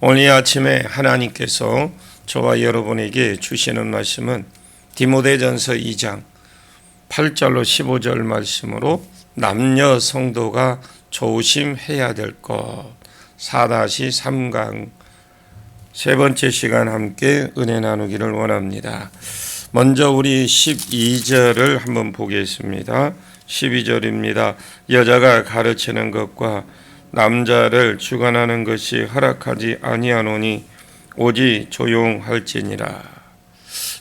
오늘 이 아침에 하나님께서 저와 여러분에게 주시는 말씀은 디모데전서 2장 8절로 15절 말씀으로 남녀 성도가 조심해야 될 것 4-3강 세 번째 시간 함께 은혜 나누기를 원합니다. 먼저 우리 12절을 한번 보겠습니다. 12절입니다. 여자가 가르치는 것과 남자를 주관하는 것이 허락하지 아니하노니 오직 조용할지니라.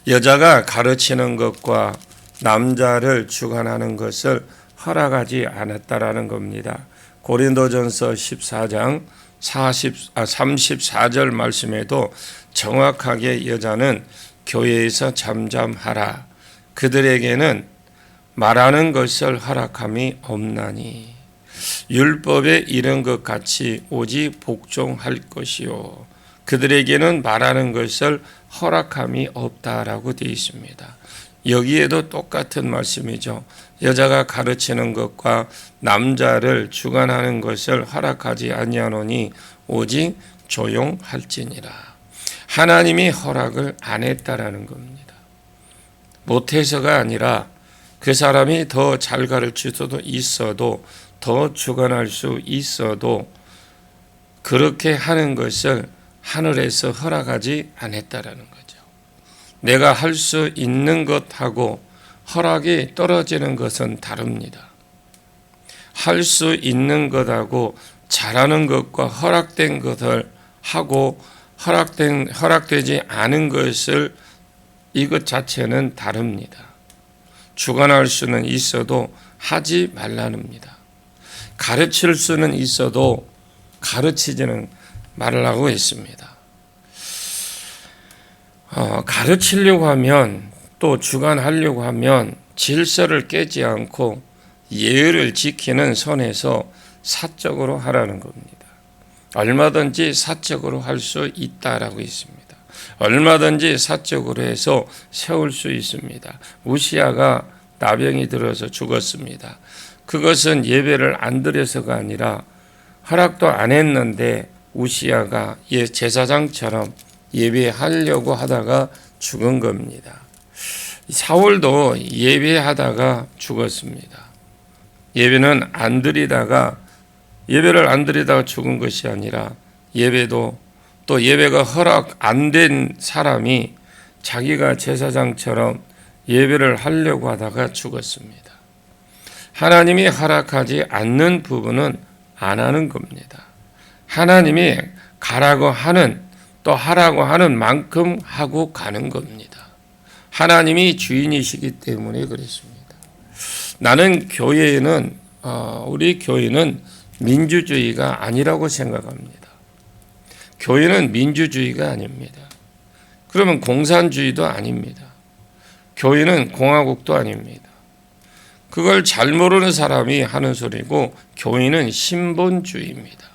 여자가 가르치는 것과 남자를 주관하는 것을 허락하지 않았다라는 겁니다. 고린도전서 14장 34절 말씀에도 정확하게 여자는 교회에서 잠잠하라. 그들에게는 말하는 것을 허락함이 없나니 율법에 이른 것 같이 오직 복종할 것이요 그들에게는 말하는 것을 허락함이 없다라고 되어 있습니다. 여기에도 똑같은 말씀이죠. 여자가 가르치는 것과 남자를 주관하는 것을 허락하지 아니하노니 오직 조용할지니라. 하나님이 허락을 안 했다라는 겁니다. 못해서가 아니라 그 사람이 더 잘 가르칠 수도 있어도 더 주관할 수 있어도 그렇게 하는 것을 하늘에서 허락하지 않았다라는 거죠. 내가 할 수 있는 것하고 허락이 떨어지는 것은 다릅니다. 할 수 있는 것하고 잘하는 것과 허락된 것을 하고 허락되지 않은 것을 이것 자체는 다릅니다. 주관할 수는 있어도 하지 말라는입니다. 가르칠 수는 있어도 가르치지는 말라고 했습니다. 가르치려고 하면 또 주관하려고 하면 질서를 깨지 않고 예의를 지키는 선에서 사적으로 하라는 겁니다. 얼마든지 사적으로 할 수 있다라고 했습니다. 얼마든지 사적으로 해서 세울 수 있습니다. 우시아가 나병이 들어서 죽었습니다. 그것은 예배를 안 드려서가 아니라 허락도 안 했는데 우시아가 제사장처럼 예배하려고 하다가 죽은 겁니다. 사울도 예배하다가 죽었습니다. 예배를 안 드리다가 죽은 것이 아니라 또 예배가 허락 안 된 사람이 자기가 제사장처럼 예배를 하려고 하다가 죽었습니다. 하나님이 허락하지 않는 부분은 안 하는 겁니다. 하나님이 가라고 하는 또 하라고 하는 만큼 하고 가는 겁니다. 하나님이 주인이시기 때문에 그렇습니다. 나는 우리 교회는 민주주의가 아니라고 생각합니다. 교회는 민주주의가 아닙니다. 그러면 공산주의도 아닙니다. 교회는 공화국도 아닙니다. 그걸 잘 모르는 사람이 하는 소리고 교회는 신본주의입니다.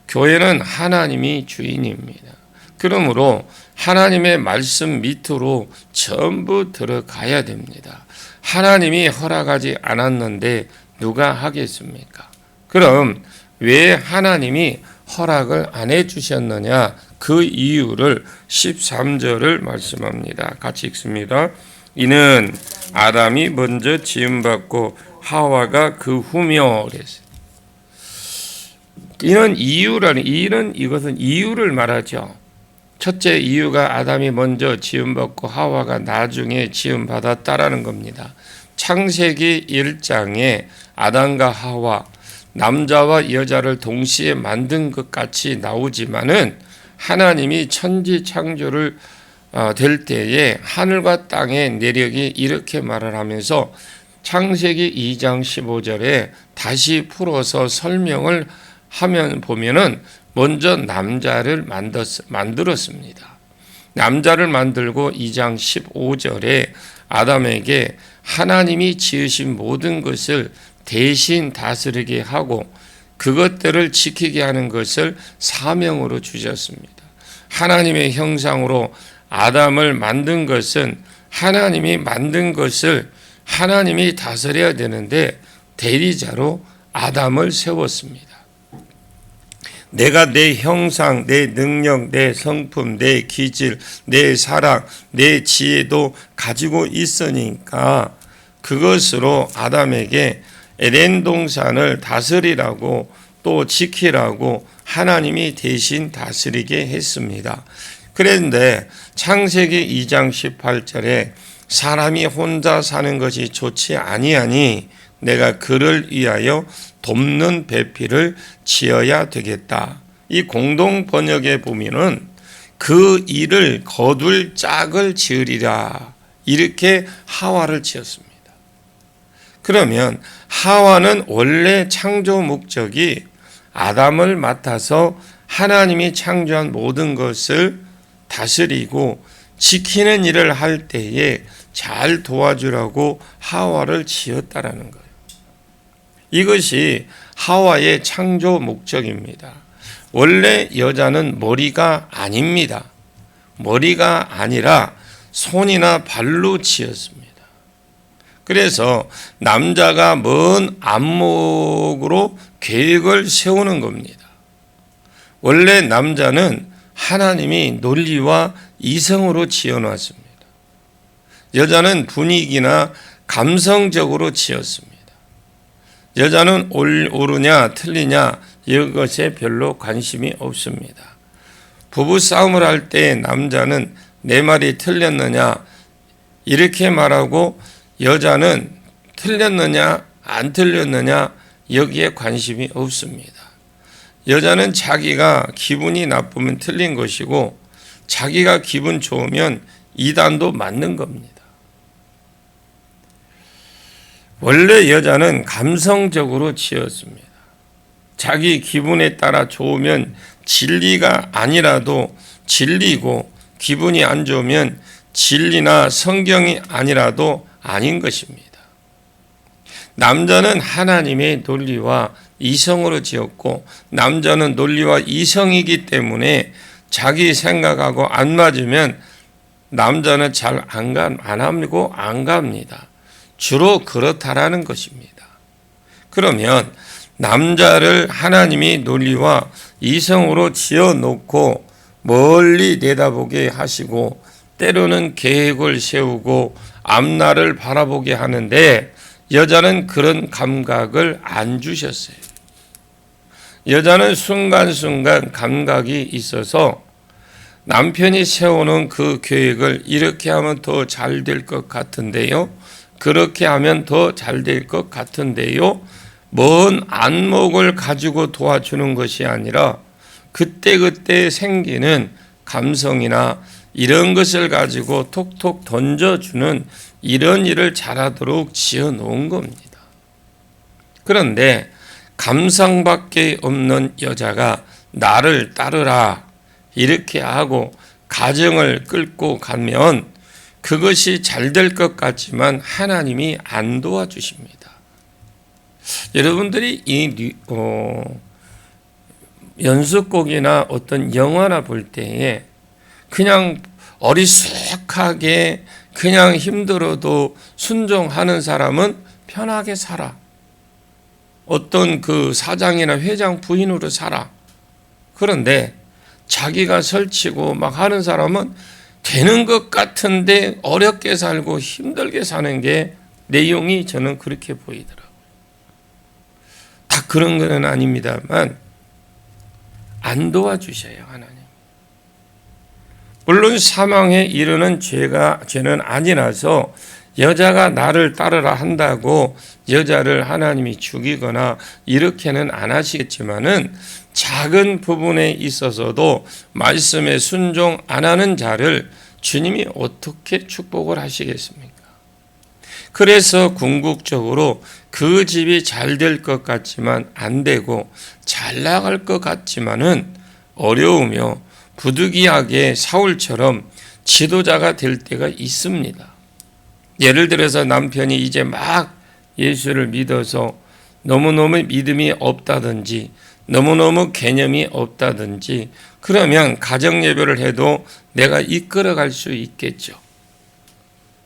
교회는 하나님이 주인입니다. 그러므로 하나님의 말씀 밑으로 전부 들어가야 됩니다. 하나님이 허락하지 않았는데 누가 하겠습니까? 그럼 왜 하나님이 허락을 안 해주셨느냐? 그 이유를 13절을 말씀합니다. 같이 읽습니다. 이는 아담이 먼저 지음받고 하와가 그 후며 그랬어요. 이것은 이유를 말하죠. 첫째 이유가 아담이 먼저 지음받고 하와가 나중에 지음받았다라는 겁니다. 창세기 1장에 아담과 하와 남자와 여자를 동시에 만든 것 같이 나오지만은 하나님이 천지 창조를 될 때에 하늘과 땅의 내력이 이렇게 말을 하면서 창세기 2장 15절에 다시 풀어서 설명을 보면은 먼저 남자를 만들었습니다. 남자를 만들고 2장 15절에 아담에게 하나님이 지으신 모든 것을 대신 다스리게 하고 그것들을 지키게 하는 것을 사명으로 주셨습니다. 하나님의 형상으로 아담을 만든 것은 하나님이 만든 것을 하나님이 다스려야 되는데 대리자로 아담을 세웠습니다. 내가 내 형상, 내 능력, 내 성품, 내 기질, 내 사랑, 내 지혜도 가지고 있으니까 그것으로 아담에게 에덴 동산을 다스리라고 또 지키라고 하나님이 대신 다스리게 했습니다. 그런데 창세기 2장 18절에 사람이 혼자 사는 것이 좋지 아니하니 내가 그를 위하여 돕는 배필을 지어야 되겠다. 이 공동 번역에 보면은 그 일을 거둘 짝을 지으리라. 이렇게 하와를 지었습니다. 그러면 하와는 원래 창조 목적이 아담을 맡아서 하나님이 창조한 모든 것을 다스리고 지키는 일을 할 때에 잘 도와주라고 하와를 지었다라는 거예요. 이것이 하와의 창조 목적입니다. 원래 여자는 머리가 아닙니다. 머리가 아니라 손이나 발로 지었습니다. 그래서 남자가 먼 안목으로 계획을 세우는 겁니다. 원래 남자는 하나님이 논리와 이성으로 지어놨습니다. 여자는 분위기나 감성적으로 지었습니다. 여자는 옳으냐 틀리냐 이것에 별로 관심이 없습니다. 부부싸움을 할 때 남자는 내 말이 틀렸느냐 이렇게 말하고 여자는 틀렸느냐 안 틀렸느냐 여기에 관심이 없습니다. 여자는 자기가 기분이 나쁘면 틀린 것이고 자기가 기분 좋으면 이단도 맞는 겁니다. 원래 여자는 감성적으로 지었습니다. 자기 기분에 따라 좋으면 진리가 아니라도 진리고 기분이 안 좋으면 진리나 성경이 아니라도 아닌 것입니다. 남자는 하나님의 논리와 이성으로 지었고 남자는 논리와 이성이기 때문에 자기 생각하고 안 맞으면 남자는 잘 안 하고 안 갑니다. 주로 그렇다라는 것입니다. 그러면 남자를 하나님이 논리와 이성으로 지어놓고 멀리 내다보게 하시고 때로는 계획을 세우고 앞날을 바라보게 하는데 여자는 그런 감각을 안 주셨어요. 여자는 순간순간 감각이 있어서 남편이 세우는 그 계획을 이렇게 하면 더 잘 될 것 같은데요. 그렇게 하면 더 잘 될 것 같은데요. 먼 안목을 가지고 도와주는 것이 아니라 그때그때 생기는 감성이나 이런 것을 가지고 톡톡 던져주는 이런 일을 잘하도록 지어놓은 겁니다. 그런데 감성밖에 없는 여자가 나를 따르라 이렇게 하고 가정을 끌고 가면 그것이 잘 될 것 같지만 하나님이 안 도와주십니다. 여러분들이 이 연습곡이나 어떤 영화나 볼 때에 그냥 어리숙하게 그냥 힘들어도 순종하는 사람은 편하게 살아. 어떤 그 사장이나 회장 부인으로 살아. 그런데 자기가 설치고 막 하는 사람은 되는 것 같은데 어렵게 살고 힘들게 사는 게 내용이 저는 그렇게 보이더라고요. 다 그런 건 아닙니다만 안 도와주셔요, 하나님. 물론 사망에 이르는 죄는 아니라서 여자가 나를 따르라 한다고 여자를 하나님이 죽이거나 이렇게는 안 하시겠지만은 작은 부분에 있어서도 말씀에 순종 안 하는 자를 주님이 어떻게 축복을 하시겠습니까? 그래서 궁극적으로 그 집이 잘 될 것 같지만 안 되고 잘 나갈 것 같지만은 어려우며 부득이하게 사울처럼 지도자가 될 때가 있습니다. 예를 들어서 남편이 이제 막 예수를 믿어서 너무너무 믿음이 없다든지 너무너무 개념이 없다든지 그러면 가정 예배를 해도 내가 이끌어갈 수 있겠죠.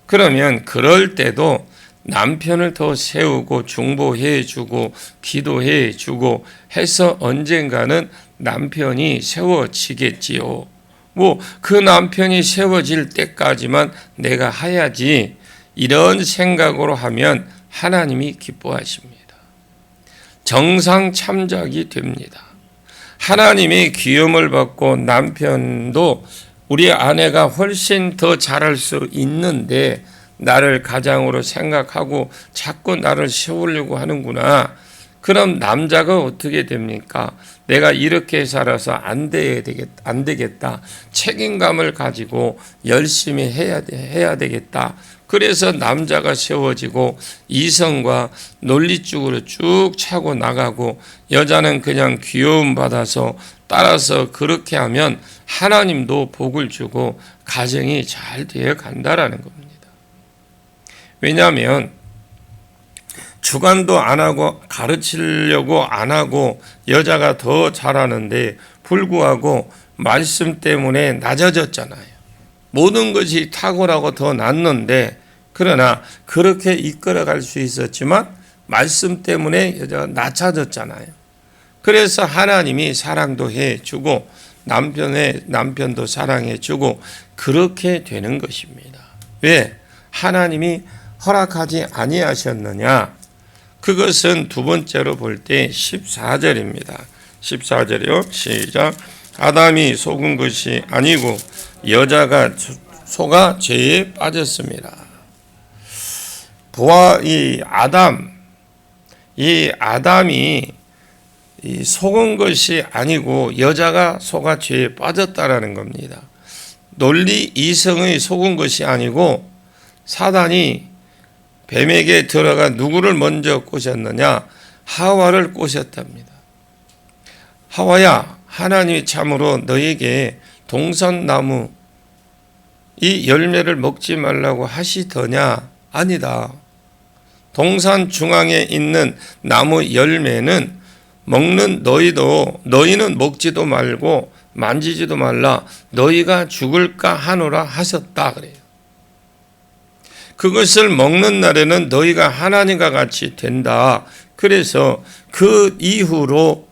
그러면 그럴 때도 남편을 더 세우고 중보해 주고 기도해 주고 해서 언젠가는 남편이 세워지겠지요. 뭐 그 남편이 세워질 때까지만 내가 해야지, 이런 생각으로 하면 하나님이 기뻐하십니다. 정상 참작이 됩니다. 하나님이 귀염을 받고 남편도 우리 아내가 훨씬 더 잘할 수 있는데 나를 가장으로 생각하고 자꾸 나를 세우려고 하는구나. 그럼 남자가 어떻게 됩니까? 내가 이렇게 살아서 안 되겠다. 책임감을 가지고 열심히 해야 되겠다. 그래서 남자가 세워지고 이성과 논리 쪽으로 쭉 차고 나가고, 여자는 그냥 귀여움 받아서 따라서 그렇게 하면 하나님도 복을 주고 가정이 잘 되어 간다라는 겁니다. 왜냐하면 주관도 안 하고 가르치려고 안 하고 여자가 더 잘하는데 불구하고 말씀 때문에 낮아졌잖아요. 모든 것이 탁월하고 더 낫는데, 그러나 그렇게 이끌어갈 수 있었지만 말씀 때문에 여자가 낮아졌잖아요. 그래서 하나님이 사랑도 해주고 남편도 사랑해주고 그렇게 되는 것입니다. 왜? 하나님이 허락하지 아니하셨느냐? 그것은 두 번째로 볼 때 14절입니다. 14절이요. 시작. 아담이 속은 것이 아니고 여자가 속아 죄에 빠졌습니다. 이 아담이 속은 것이 아니고 여자가 속아 죄에 빠졌다라는 겁니다. 논리 이성의 속은 것이 아니고 사단이 뱀에게 들어가 누구를 먼저 꼬셨느냐? 하와를 꼬셨답니다. 하와야, 하나님이 참으로 너에게 동산나무 이 열매를 먹지 말라고 하시더냐? 아니다. 동산 중앙에 있는 나무 열매는 먹는 너희는 먹지도 말고 만지지도 말라. 너희가 죽을까 하노라 하셨다 그래요. 그것을 먹는 날에는 너희가 하나님과 같이 된다. 그래서 그 이후로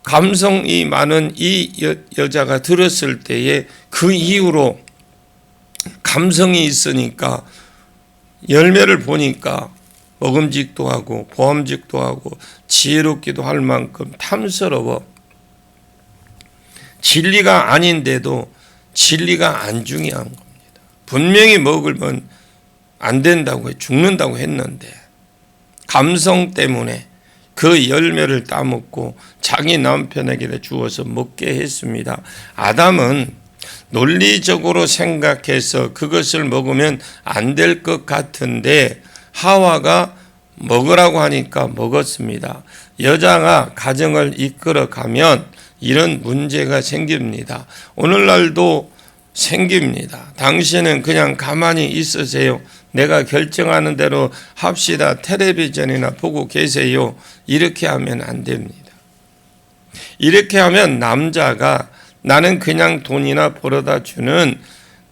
감성이 많은 이 여자가 들었을 때에 그 이후로 감성이 있으니까 열매를 보니까 먹음직도 하고 보암직도 하고 지혜롭기도 할 만큼 탐스러워. 진리가 아닌데도 진리가 안 중요한 겁니다. 분명히 먹으면 안 된다고 죽는다고 했는데 감성 때문에 그 열매를 따먹고 자기 남편에게 주어서 먹게 했습니다. 아담은 논리적으로 생각해서 그것을 먹으면 안 될 것 같은데 하와가 먹으라고 하니까 먹었습니다. 여자가 가정을 이끌어가면 이런 문제가 생깁니다. 오늘날도 생깁니다. 당신은 그냥 가만히 있으세요. 내가 결정하는 대로 합시다. 텔레비전이나 보고 계세요. 이렇게 하면 안 됩니다. 이렇게 하면 남자가 나는 그냥 돈이나 벌어다 주는,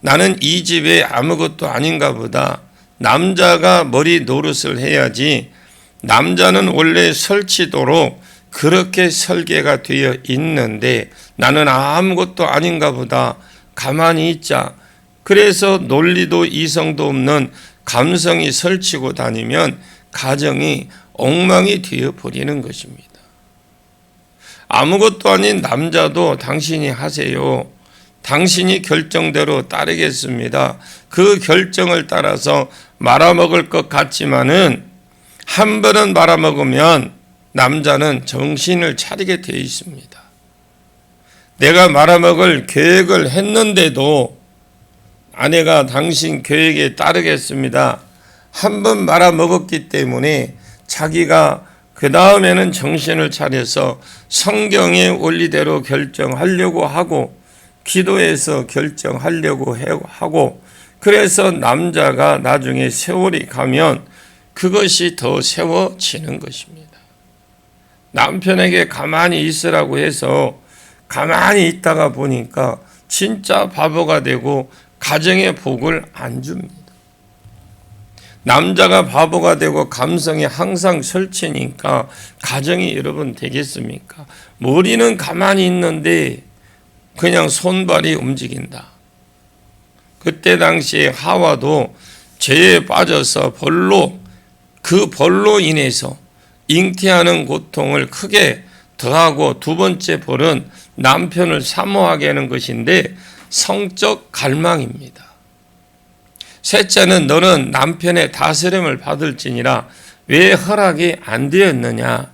나는 이 집에 아무것도 아닌가 보다. 남자가 머리 노릇을 해야지. 남자는 원래 설치도록 그렇게 설계가 되어 있는데 나는 아무것도 아닌가 보다. 가만히 있자. 그래서 논리도 이성도 없는 감성이 설치고 다니면 가정이 엉망이 되어 버리는 것입니다. 아무것도 아닌 남자도 당신이 하세요. 당신이 결정대로 따르겠습니다. 그 결정을 따라서 말아먹을 것 같지만은 한 번은 말아먹으면 남자는 정신을 차리게 되어 있습니다. 내가 말아먹을 계획을 했는데도 아내가 당신 계획에 따르겠습니다. 한 번 말아먹었기 때문에 자기가 그 다음에는 정신을 차려서 성경의 원리대로 결정하려고 하고 기도해서 결정하려고 하고, 그래서 남자가 나중에 세월이 가면 그것이 더 세워지는 것입니다. 남편에게 가만히 있으라고 해서 가만히 있다가 보니까 진짜 바보가 되고 가정의 복을 안 줍니다. 남자가 바보가 되고 감성이 항상 설치니까 가정이 여러분 되겠습니까? 머리는 가만히 있는데 그냥 손발이 움직인다. 그때 당시에 하와도 죄에 빠져서 그 벌로 인해서 잉태하는 고통을 크게 더하고 두 번째 벌은 남편을 사모하게 하는 것인데 성적 갈망입니다. 셋째는 너는 남편의 다스림을 받을지니라 왜 허락이 안 되었느냐.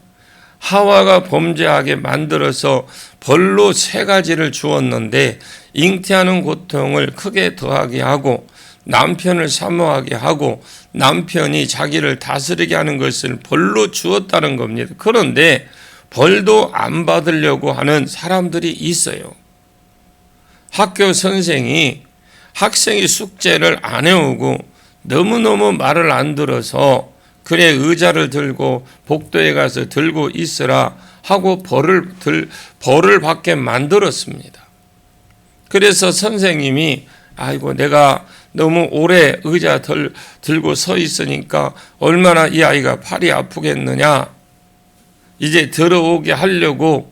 하와가 범죄하게 만들어서 벌로 세 가지를 주었는데 잉태하는 고통을 크게 더하게 하고 남편을 사모하게 하고 남편이 자기를 다스리게 하는 것을 벌로 주었다는 겁니다. 그런데 벌도 안 받으려고 하는 사람들이 있어요. 학교 선생이 학생이 숙제를 안 해오고 너무너무 말을 안 들어서 그래 의자를 들고 복도에 가서 들고 있으라 하고 벌을 받게 만들었습니다. 그래서 선생님이 아이고 내가 너무 오래 의자 들고 서 있으니까 얼마나 이 아이가 팔이 아프겠느냐. 이제 들어오게 하려고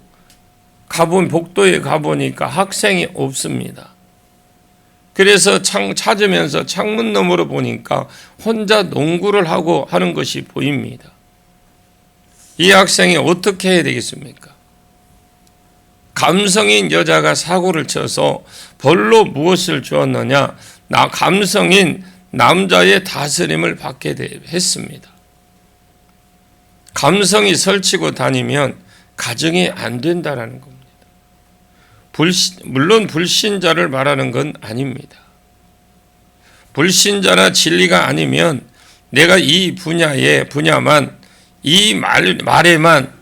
복도에 가보니까 학생이 없습니다. 그래서 찾으면서 창문 너머로 보니까 혼자 농구를 하고 하는 것이 보입니다. 이 학생이 어떻게 해야 되겠습니까? 감성인 여자가 사고를 쳐서 벌로 무엇을 주었느냐? 감성인 남자의 다스림을 받게 했습니다. 감성이 설치고 다니면 가정이 안 된다는 겁니다. 물론 불신자를 말하는 건 아닙니다. 불신자나 진리가 아니면 내가 이 분야만 이 말에만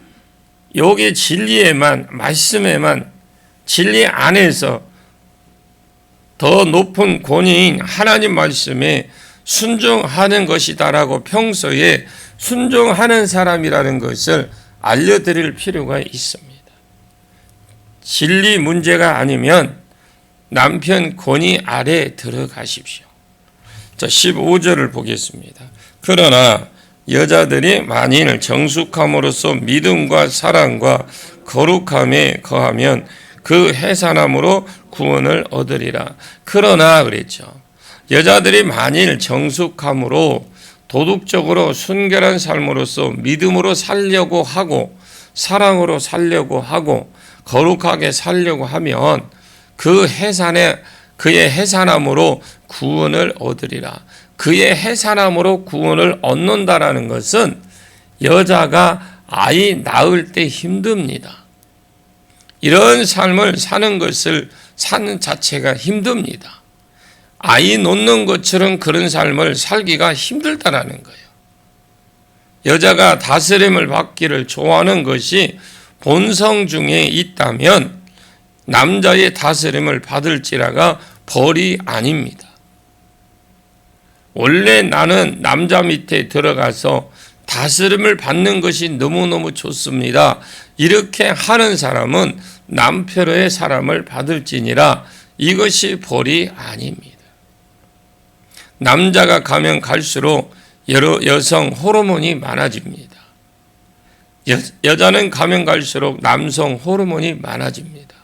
여기 진리에만 말씀에만 진리 안에서 더 높은 권위인 하나님 말씀에 순종하는 것이다라고 평소에 순종하는 사람이라는 것을 알려드릴 필요가 있습니다. 진리 문제가 아니면 남편 권위 아래 들어가십시오. 자, 15절을 보겠습니다. 그러나 여자들이 만일 정숙함으로써 믿음과 사랑과 거룩함에 거하면 그 해산함으로 구원을 얻으리라. 그러나 그랬죠. 여자들이 만일 정숙함으로 도덕적으로 순결한 삶으로서 믿음으로 살려고 하고 사랑으로 살려고 하고 거룩하게 살려고 하면 그의 해산함으로 구원을 얻으리라. 그의 해산함으로 구원을 얻는다라는 것은 여자가 아이 낳을 때 힘듭니다. 이런 삶을 사는 자체가 힘듭니다. 아이 놓는 것처럼 그런 삶을 살기가 힘들다라는 거예요. 여자가 다스림을 받기를 좋아하는 것이 본성 중에 있다면 남자의 다스림을 받을지라가 벌이 아닙니다. 원래 나는 남자 밑에 들어가서 다스림을 받는 것이 너무너무 좋습니다. 이렇게 하는 사람은 남편의 사람을 받을지니라. 이것이 벌이 아닙니다. 남자가 가면 갈수록 여성 호르몬이 많아집니다. 여자는 가면 갈수록 남성 호르몬이 많아집니다.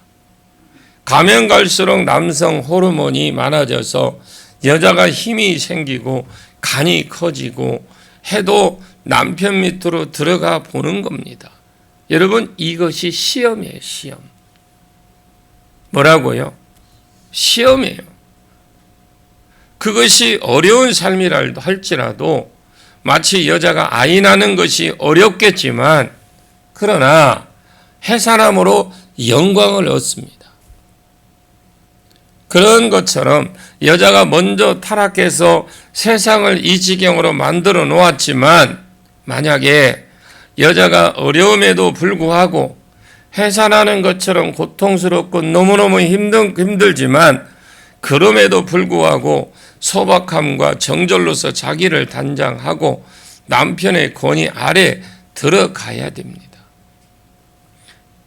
가면 갈수록 남성 호르몬이 많아져서 여자가 힘이 생기고 간이 커지고 해도 남편 밑으로 들어가 보는 겁니다. 여러분 이것이 시험이에요. 시험. 뭐라고요? 시험이에요. 그것이 어려운 삶이라 할지라도 마치 여자가 아이 낳는 것이 어렵겠지만 그러나 해산함으로 영광을 얻습니다. 그런 것처럼 여자가 먼저 타락해서 세상을 이 지경으로 만들어 놓았지만 만약에 여자가 어려움에도 불구하고 해산하는 것처럼 고통스럽고 너무너무 힘들지만 그럼에도 불구하고 소박함과 정절로서 자기를 단장하고 남편의 권위 아래 들어가야 됩니다.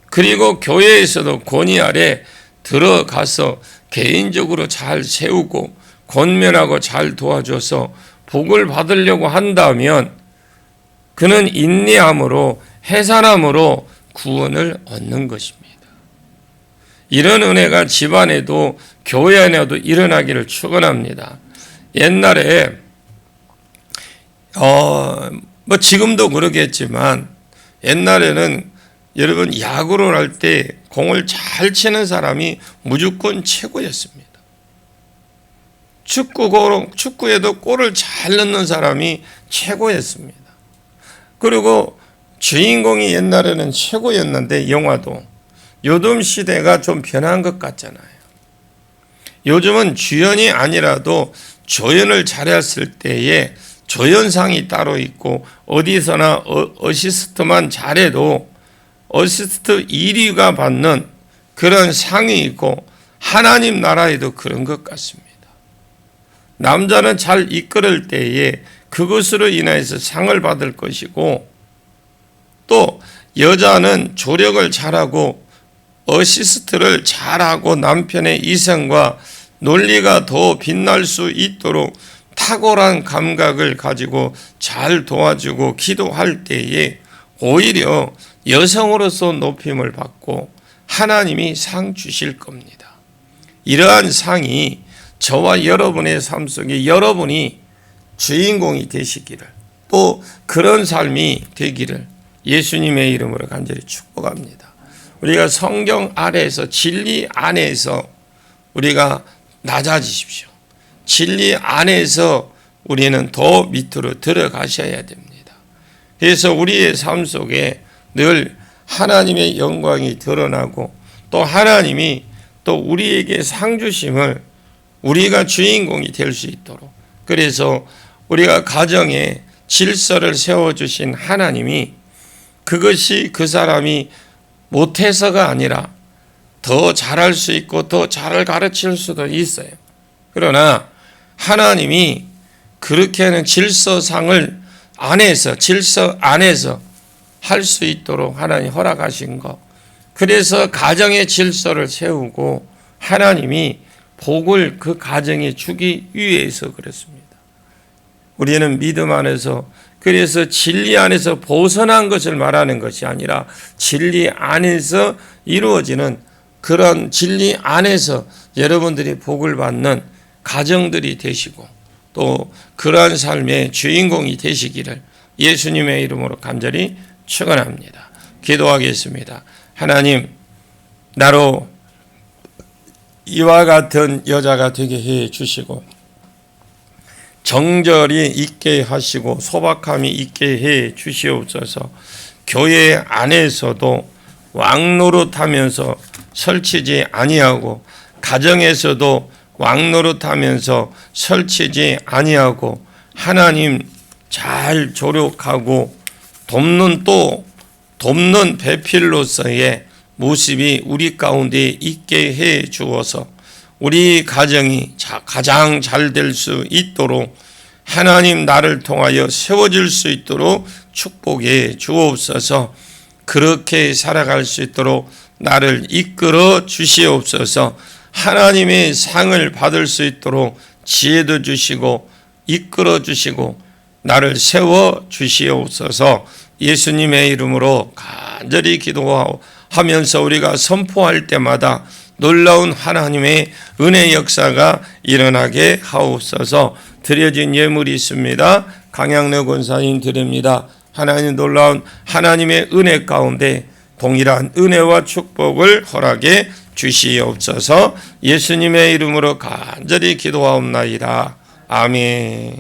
그리고 교회에서도 권위 아래 들어가서 개인적으로 잘 세우고 권면하고 잘 도와줘서 복을 받으려고 한다면 그는 인내함으로 해산함으로 구원을 얻는 것입니다. 이런 은혜가 집안에도 교회 안에도 일어나기를 축원합니다. 옛날에 지금도 그러겠지만 옛날에는 여러분 야구를 할 때 공을 잘 치는 사람이 무조건 최고였습니다. 축구에도 골을 잘 넣는 사람이 최고였습니다. 그리고 주인공이 옛날에는 최고였는데 영화도 요즘 시대가 좀 변한 것 같잖아요. 요즘은 주연이 아니라도 조연을 잘했을 때에 조연상이 따로 있고 어디서나 어시스트만 잘해도 어시스트 1위가 받는 그런 상이 있고 하나님 나라에도 그런 것 같습니다. 남자는 잘 이끌을 때에 그것으로 인해서 상을 받을 것이고 또 여자는 조력을 잘하고 어시스트를 잘하고 남편의 이성과 논리가 더 빛날 수 있도록 탁월한 감각을 가지고 잘 도와주고 기도할 때에 오히려 여성으로서 높임을 받고 하나님이 상 주실 겁니다. 이러한 상이 저와 여러분의 삶 속에 여러분이 주인공이 되시기를 또 그런 삶이 되기를 예수님의 이름으로 간절히 축복합니다. 우리가 성경 아래에서 진리 안에서 우리가 낮아지십시오. 진리 안에서 우리는 더 밑으로 들어가셔야 됩니다. 그래서 우리의 삶 속에 늘 하나님의 영광이 드러나고 또 하나님이 또 우리에게 상 주심을 우리가 주인공이 될 수 있도록 그래서 우리가 가정에 질서를 세워주신 하나님이 그것이 그 사람이 못해서가 아니라 더 잘할 수 있고 더 잘 가르칠 수도 있어요. 그러나 하나님이 그렇게 하는 질서 안에서 할 수 있도록 하나님 허락하신 것. 그래서 가정의 질서를 세우고 하나님이 복을 그 가정에 주기 위해서 그렇습니다. 우리는 믿음 안에서 그래서 진리 안에서 벗어난 것을 말하는 것이 아니라 진리 안에서 이루어지는 그런 진리 안에서 여러분들이 복을 받는 가정들이 되시고 또 그러한 삶의 주인공이 되시기를 예수님의 이름으로 간절히 축원합니다. 기도하겠습니다. 하나님, 나로 이와 같은 여자가 되게 해 주시고 정절이 있게 하시고 소박함이 있게 해 주시옵소서. 교회 안에서도 왕노릇하면서 설치지 아니하고 가정에서도 왕노릇하면서 설치지 아니하고 하나님 잘 조력하고 돕는 배필로서의 모습이 우리 가운데 있게 해 주어서 우리 가정이 가장 잘 될 수 있도록 하나님 나를 통하여 세워질 수 있도록 축복해 주옵소서. 그렇게 살아갈 수 있도록 나를 이끌어 주시옵소서. 하나님의 상을 받을 수 있도록 지혜도 주시고 이끌어 주시고 나를 세워 주시옵소서. 예수님의 이름으로 간절히 기도하면서 우리가 선포할 때마다 놀라운 하나님의 은혜 역사가 일어나게 하옵소서. 드려진 예물이 있습니다. 강양래 권사님 드립니다. 하나님 놀라운 하나님의 은혜 가운데 동일한 은혜와 축복을 허락해 주시옵소서. 예수님의 이름으로 간절히 기도하옵나이다. 아멘.